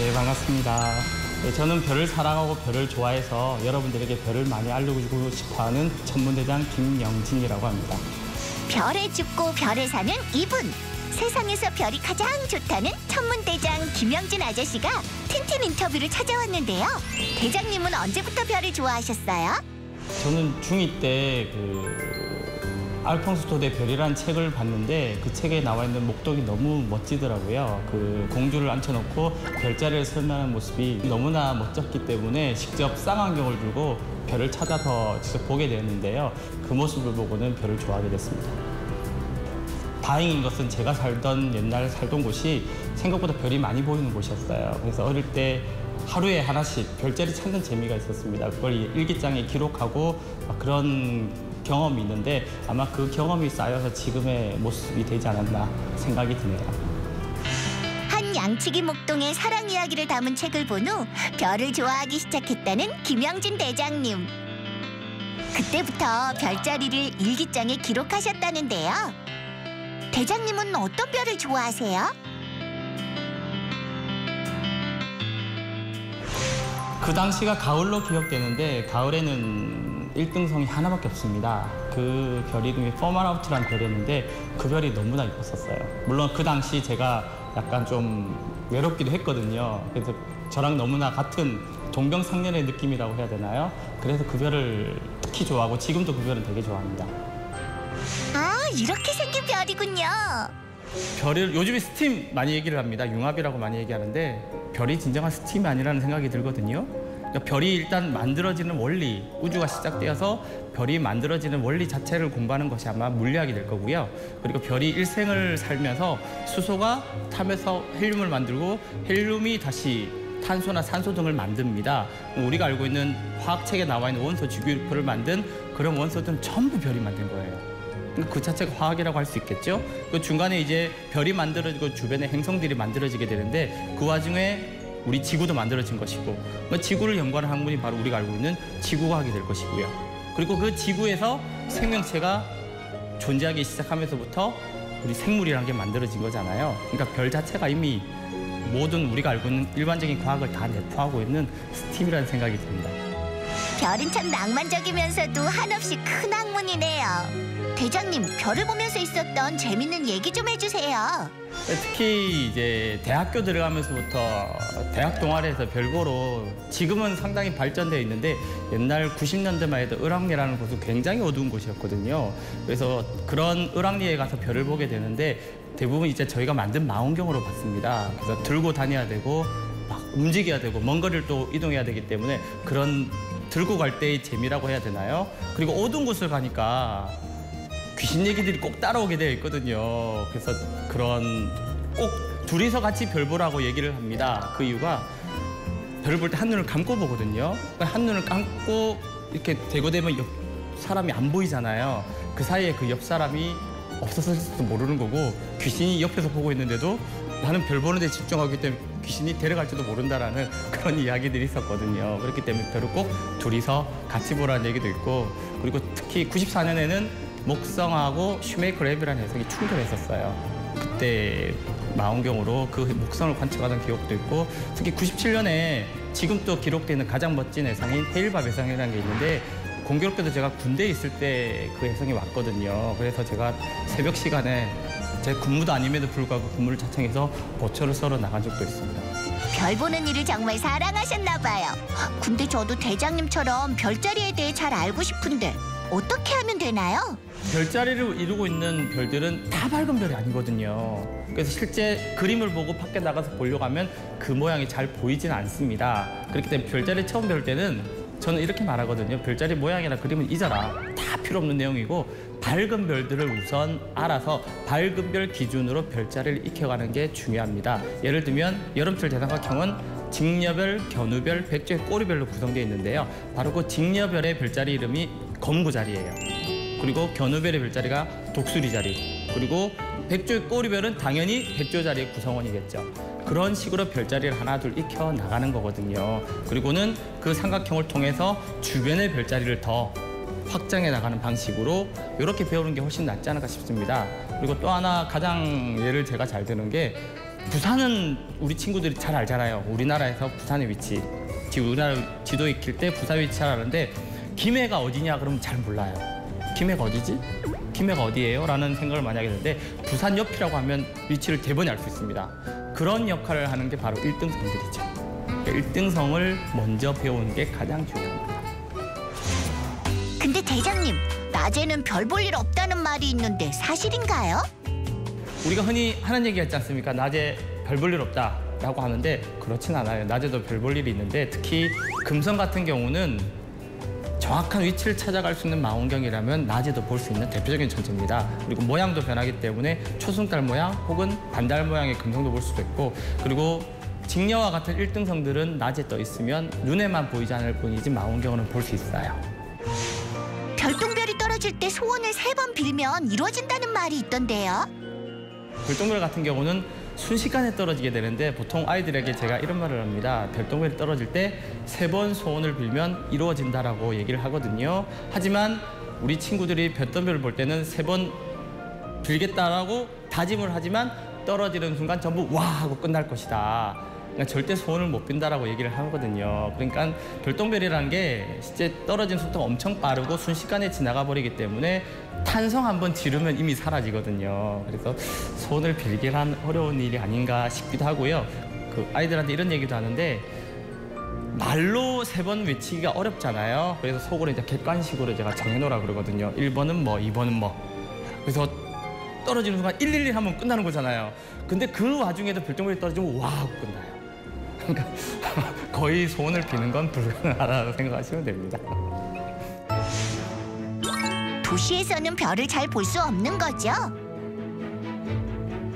네, 반갑습니다. 네, 저는 별을 사랑하고 별을 좋아해서 여러분들에게 별을 많이 알려주고 싶어하는 천문대장 김영진이라고 합니다. 별에 죽고 별에 사는 이분. 세상에서 별이 가장 좋다는 천문대장 김영진 아저씨가 틴틴 인터뷰를 찾아왔는데요. 대장님은 언제부터 별을 좋아하셨어요? 저는 중2 때 알퐁스 토의 별이라는 책을 봤는데 그 책에 나와 있는 목독이 너무 멋지더라고요. 그 공주를 앉혀놓고 별자리를 설명하는 모습이 너무나 멋졌기 때문에 직접 쌍안경을 들고 별을 찾아서 직접 보게 되었는데요. 그 모습을 보고는 별을 좋아하게 됐습니다. 다행인 것은 제가 옛날 살던 곳이 생각보다 별이 많이 보이는 곳이었어요. 그래서 어릴 때 하루에 하나씩 별자리 찾는 재미가 있었습니다. 그걸 일기장에 기록하고 그런 경험이 있는데 아마 그 경험이 쌓여서 지금의 모습이 되지 않았나 생각이 드네요. 한 양치기 목동의 사랑 이야기를 담은 책을 본 후 별을 좋아하기 시작했다는 김영진 대장님. 그때부터 별자리를 일기장에 기록하셨다는데요. 대장님은 어떤 별을 좋아하세요? 그 당시가 가을로 기억되는데 가을에는 1등성이 하나밖에 없습니다. 그 별 이름이 포마라우트라는 별이었는데 그 별이 너무나 예뻤었어요. 물론 그 당시 제가 약간 좀 외롭기도 했거든요. 그래서 저랑 너무나 같은 동병상련의 느낌이라고 해야 되나요? 그래서 그 별을 특히 좋아하고 지금도 그 별은 되게 좋아합니다. 아, 이렇게 생긴 별이군요. 별을 요즘에 스팀 많이 얘기를 합니다. 융합이라고 많이 얘기하는데 별이 진정한 스팀이 아니라는 생각이 들거든요. 그러니까 별이 일단 만들어지는 원리, 우주가 시작되어서 별이 만들어지는 원리 자체를 공부하는 것이 아마 물리학이 될 거고요. 그리고 별이 일생을 살면서 수소가 타면서 헬륨을 만들고 헬륨이 다시 탄소나 산소 등을 만듭니다. 우리가 알고 있는 화학책에 나와 있는 원소 주기율표를 만든 그런 원소들은 전부 별이 만든 거예요. 그 자체가 화학이라고 할 수 있겠죠. 그 중간에 이제 별이 만들어지고 주변에 행성들이 만들어지게 되는데 그 와중에 우리 지구도 만들어진 것이고 그 지구를 연구하는 학문이 바로 우리가 알고 있는 지구과학이 될 것이고요. 그리고 그 지구에서 생명체가 존재하기 시작하면서부터 우리 생물이라는 게 만들어진 거잖아요. 그러니까 별 자체가 이미 모든 우리가 알고 있는 일반적인 과학을 다 내포하고 있는 스팀이라는 생각이 듭니다. 별은 참 낭만적이면서도 한없이 큰 학문이네요. 대장님, 별을 보면서 있었던 재밌는 얘기 좀 해주세요. 특히 이제 대학교 들어가면서부터 대학 동아리에서 별 보러 지금은 상당히 발전되어 있는데 옛날 90년대만 해도 을왕리라는 곳은 굉장히 어두운 곳이었거든요. 그래서 그런 을왕리에 가서 별을 보게 되는데 대부분 이제 저희가 만든 망원경으로 봤습니다. 그래서 들고 다녀야 되고 막 움직여야 되고 먼 거리를 또 이동해야 되기 때문에 그런 들고 갈 때의 재미라고 해야 되나요? 그리고 어두운 곳을 가니까 귀신 얘기들이 꼭 따라오게 되어 있거든요. 그래서 그런 꼭 둘이서 같이 별 보라고 얘기를 합니다. 그 이유가 별을 볼 때 한눈을 감고 보거든요. 한눈을 감고 이렇게 대고되면 옆 사람이 안 보이잖아요. 그 사이에 그 옆 사람이 없었을지도 모르는 거고 귀신이 옆에서 보고 있는데도 나는 별 보는 데 집중하기 때문에 귀신이 데려갈지도 모른다라는 그런 이야기들이 있었거든요. 그렇기 때문에 별을 꼭 둘이서 같이 보라는 얘기도 있고 그리고 특히 94년에는 목성하고 슈메이커 랩이라는 행성이 충돌했었어요. 그때 망원경으로 그 목성을 관측하던 기억도 있고 특히 97년에 지금 또 기록되는 가장 멋진 해성인 헤일밥 해성이라는 게 있는데 공교롭게도 제가 군대에 있을 때 그 해성이 왔거든요. 그래서 제가 새벽 시간에 제 근무도 아님에도 불구하고 근무를 자청해서 보초를 썰어 나간 적도 있습니다. 별 보는 일을 정말 사랑하셨나 봐요. 근데 저도 대장님처럼 별자리에 대해 잘 알고 싶은데 어떻게 하면 되나요? 별자리를 이루고 있는 별들은 다 밝은 별이 아니거든요. 그래서 실제 그림을 보고 밖에 나가서 보려고 하면 그 모양이 잘 보이지는 않습니다. 그렇기 때문에 별자리 처음 배울 때는 저는 이렇게 말하거든요. 별자리 모양이나 그림은 잊어라. 다 필요 없는 내용이고 밝은 별들을 우선 알아서 밝은 별 기준으로 별자리를 익혀가는 게 중요합니다. 예를 들면 여름철 대삼각형은 직녀별, 견우별, 백조의 꼬리별로 구성되어 있는데요. 바로 그 직녀별의 별자리 이름이 검구자리예요. 그리고 견우별의 별자리가 독수리자리, 그리고 백조의 꼬리별은 당연히 백조자리의 구성원이겠죠. 그런 식으로 별자리를 하나 둘 익혀 나가는 거거든요. 그리고는 그 삼각형을 통해서 주변의 별자리를 더 확장해 나가는 방식으로 이렇게 배우는 게 훨씬 낫지 않을까 싶습니다. 그리고 또 하나 가장 예를 제가 잘 드는 게 부산은 우리 친구들이 잘 알잖아요. 우리나라에서 부산의 위치. 지금 우리나라 지도 익힐 때 부산 위치 잘 아는데 김해가 어디냐 그러면 잘 몰라요. 김해가 어디지? 김해가 어디예요? 라는 생각을 많이 하게 되는데 부산 옆이라고 하면 위치를 대번에 알 수 있습니다. 그런 역할을 하는 게 바로 1등성들이죠. 1등성을 먼저 배우는 게 가장 중요합니다. 근데 대장님, 낮에는 별 볼 일 없다는 말이 있는데 사실인가요? 우리가 흔히 하는 얘기 있지 않습니까? 낮에 별 볼 일 없다라고 하는데 그렇진 않아요. 낮에도 별 볼 일이 있는데 특히 금성 같은 경우는 정확한 위치를 찾아갈 수 있는 망원경이라면 낮에도 볼 수 있는 대표적인 천체입니다. 그리고 모양도 변하기 때문에 초승달 모양 혹은 반달 모양의 금성도 볼 수도 있고, 그리고 직녀와 같은 1등성들은 낮에 떠 있으면 눈에만 보이지 않을 뿐이지 망원경으로는 볼 수 있어요. 별똥별이 떨어질 때 소원을 3번 빌면 이루어진다는 말이 있던데요. 별똥별 같은 경우는 순식간에 떨어지게 되는데 보통 아이들에게 제가 이런 말을 합니다. 별똥별이 떨어질 때 3번 소원을 빌면 이루어진다라고 얘기를 하거든요. 하지만 우리 친구들이 별똥별을 볼 때는 3번 빌겠다라고 다짐을 하지만 떨어지는 순간 전부 와 하고 끝날 것이다. 그러니까 절대 소원을 못 빈다라고 얘기를 하거든요. 그러니까 별똥별이라는 게 실제 떨어지는 속도가 엄청 빠르고 순식간에 지나가 버리기 때문에 탄성 한번 지르면 이미 사라지거든요. 그래서 소원을 빌기란 어려운 일이 아닌가 싶기도 하고요. 그 아이들한테 이런 얘기도 하는데 말로 3번 외치기가 어렵잖아요. 그래서 속으로 이제 객관식으로 제가 정해놓으라 그러거든요. 1번은 뭐, 2번은 뭐. 그래서 떨어지는 순간 111 하면 끝나는 거잖아요. 근데 그 와중에도 별똥별이 떨어지면 와 하고 끝나요. 그러니까 거의 소원을 비는 건 불가능하다고 생각하시면 됩니다. 도시에서는 별을 잘 볼 수 없는 거죠?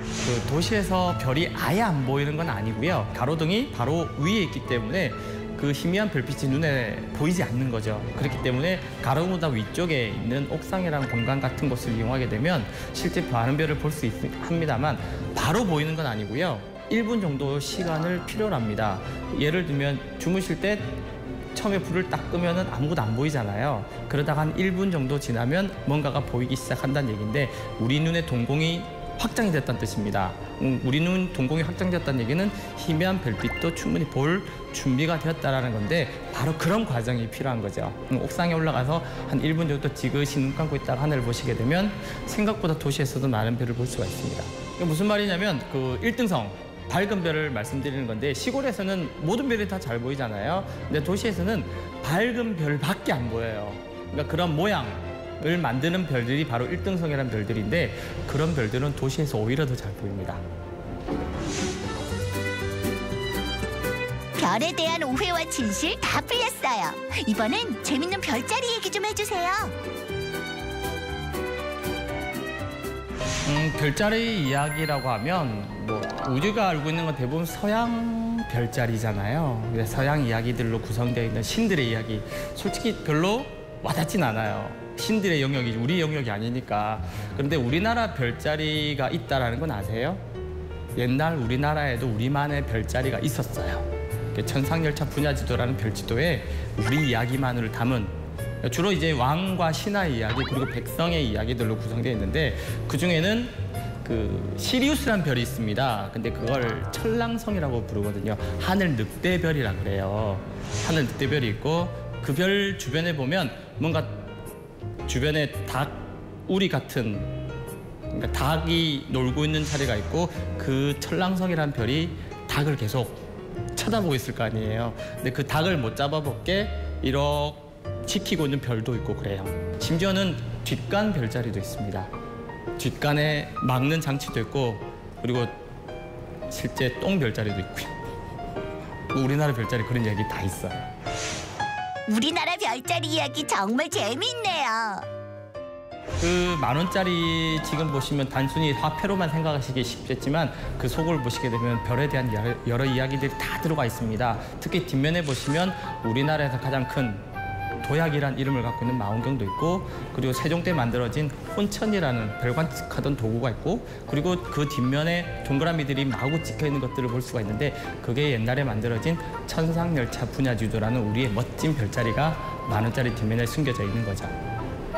그 도시에서 별이 아예 안 보이는 건 아니고요. 가로등이 바로 위에 있기 때문에 그 희미한 별빛이 눈에 보이지 않는 거죠. 그렇기 때문에 가로등보다 위쪽에 있는 옥상이라는 공간 같은 곳을 이용하게 되면 실제 많은 별을 볼 수 합니다만 바로 보이는 건 아니고요. 1분 정도 시간을 필요로 합니다. 예를 들면 주무실 때 처음에 불을 딱 끄면은 아무것도 안 보이잖아요. 그러다가 한 1분 정도 지나면 뭔가가 보이기 시작한다는 얘기인데 우리 눈의 동공이 확장이 됐다는 뜻입니다. 우리 눈 동공이 확장됐다는 얘기는 희미한 별빛도 충분히 볼 준비가 되었다라는 건데 바로 그런 과정이 필요한 거죠. 옥상에 올라가서 한 1분 정도 지그시 눈 감고 있다가 하늘을 보시게 되면 생각보다 도시에서도 많은 별을 볼 수가 있습니다. 이게 무슨 말이냐면 그 1등성 밝은 별을 말씀드리는 건데 시골에서는 모든 별이 다 잘 보이잖아요. 근데 도시에서는 밝은 별밖에 안 보여요. 그러니까 그런 모양을 만드는 별들이 바로 1등성이라는 별들인데 그런 별들은 도시에서 오히려 더 잘 보입니다. 별에 대한 오해와 진실 다 풀렸어요. 이번엔 재밌는 별자리 얘기 좀 해주세요. 별자리 이야기라고 하면 뭐 우리가 알고 있는 건 대부분 서양 별자리잖아요. 서양 이야기들로 구성되어 있는 신들의 이야기 솔직히 별로 와닿진 않아요. 신들의 영역이 우리 영역이 아니니까. 그런데 우리나라 별자리가 있다라는 건 아세요? 옛날 우리나라에도 우리만의 별자리가 있었어요. 천상열차 분야지도라는 별지도에 우리 이야기만을 담은 주로 이제 왕과 신하의 이야기 그리고 백성의 이야기들로 구성되어 있는데 그중에는 그 시리우스라는 별이 있습니다. 근데 그걸 천랑성이라고 부르거든요. 하늘 늑대별이라 그래요. 하늘 늑대별이 있고 그 별 주변에 보면 뭔가 주변에 닭 우리 같은 그러니까 닭이 놀고 있는 자리가 있고 그 천랑성이라는 별이 닭을 계속 쳐다보고 있을 거 아니에요. 근데 그 닭을 못 잡아먹게 이렇게 지키고 있는 별도 있고 그래요. 심지어는 뒷간 별자리도 있습니다. 뒷간에 막는 장치도 있고 그리고 실제 똥 별자리도 있고요. 우리나라 별자리 그런 이야기 다 있어요. 우리나라 별자리 이야기 정말 재미있네요. 그 10,000원짜리 지금 보시면 단순히 화폐로만 생각하시기 쉽겠지만 그 속을 보시게 되면 별에 대한 여러 이야기들이 다 들어가 있습니다. 특히 뒷면에 보시면 우리나라에서 가장 큰 도약이란 이름을 갖고 있는 망원경도 있고 그리고 세종 때 만들어진 혼천이라는 별 관측하던 도구가 있고 그리고 그 뒷면에 동그라미들이 마구 찍혀있는 것들을 볼 수가 있는데 그게 옛날에 만들어진 천상열차 분야지도라는 우리의 멋진 별자리가 10,000원짜리 뒷면에 숨겨져 있는 거죠.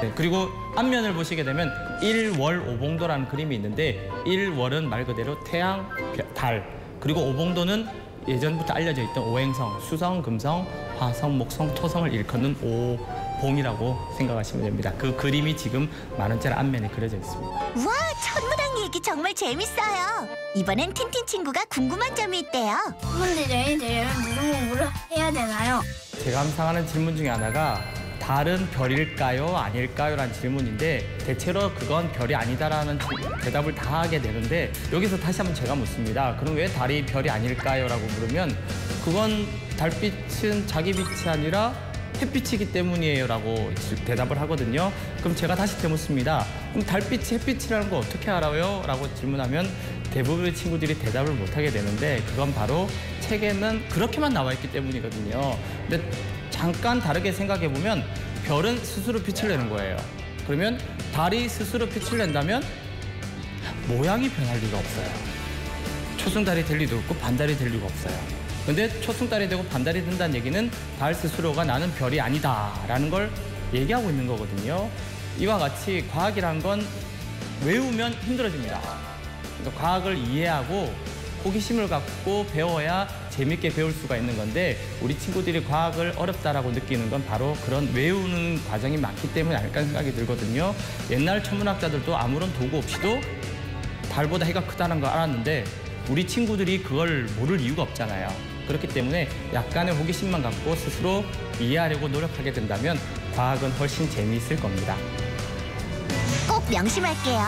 네, 그리고 앞면을 보시게 되면 일월오봉도라는 그림이 있는데 일월은 말 그대로 태양, 달, 그리고 오봉도는 예전부터 알려져 있던 오행성, 수성, 금성, 화성, 목성, 토성을 일컫는 오봉이라고 생각하시면 됩니다. 그 그림이 지금 만원짜리 앞면에 그려져 있습니다. 우와, 천문학 얘기 정말 재밌어요. 이번엔 틴틴 친구가 궁금한 점이 있대요. 천문대장이 되려면 무슨 공부를 해야 되나요? 제가 항상 하는 질문 중에 하나가 달은 별일까요? 아닐까요? 라는 질문인데 대체로 그건 별이 아니다라는 대답을 다 하게 되는데 여기서 다시 한번 제가 묻습니다. 그럼 왜 달이 별이 아닐까요? 라고 물으면 그건 달빛은 자기 빛이 아니라 햇빛이기 때문이에요 라고 대답을 하거든요. 그럼 제가 다시 되묻습니다. 그럼 달빛이 햇빛이라는 거 어떻게 알아요? 라고 질문하면 대부분의 친구들이 대답을 못하게 되는데 그건 바로 책에는 그렇게만 나와 있기 때문이거든요. 근데 잠깐 다르게 생각해 보면 별은 스스로 빛을 내는 거예요. 그러면 달이 스스로 빛을 낸다면 모양이 변할 리가 없어요. 초승달이 될 리도 없고 반달이 될 리가 없어요. 근데 초승달이 되고 반달이 된다는 얘기는 달 스스로가 나는 별이 아니다라는 걸 얘기하고 있는 거거든요. 이와 같이 과학이란 건 외우면 힘들어집니다. 그러니까 과학을 이해하고 호기심을 갖고 배워야 재밌게 배울 수가 있는 건데 우리 친구들이 과학을 어렵다라고 느끼는 건 바로 그런 외우는 과정이 많기 때문에 아닐까 생각이 들거든요. 옛날 천문학자들도 아무런 도구 없이도 달보다 해가 크다는 걸 알았는데 우리 친구들이 그걸 모를 이유가 없잖아요. 그렇기 때문에 약간의 호기심만 갖고 스스로 이해하려고 노력하게 된다면 과학은 훨씬 재미있을 겁니다. 꼭 명심할게요.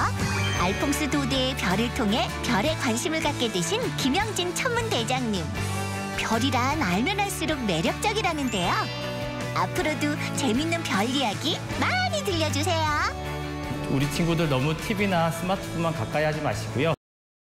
알퐁스 도대의 별을 통해 별에 관심을 갖게 되신 김영진 천문대장님. 별이란 알면 알수록 매력적이라는데요. 앞으로도 재밌는 별 이야기 많이 들려주세요. 우리 친구들 너무 TV나 스마트폰만 가까이 하지 마시고요.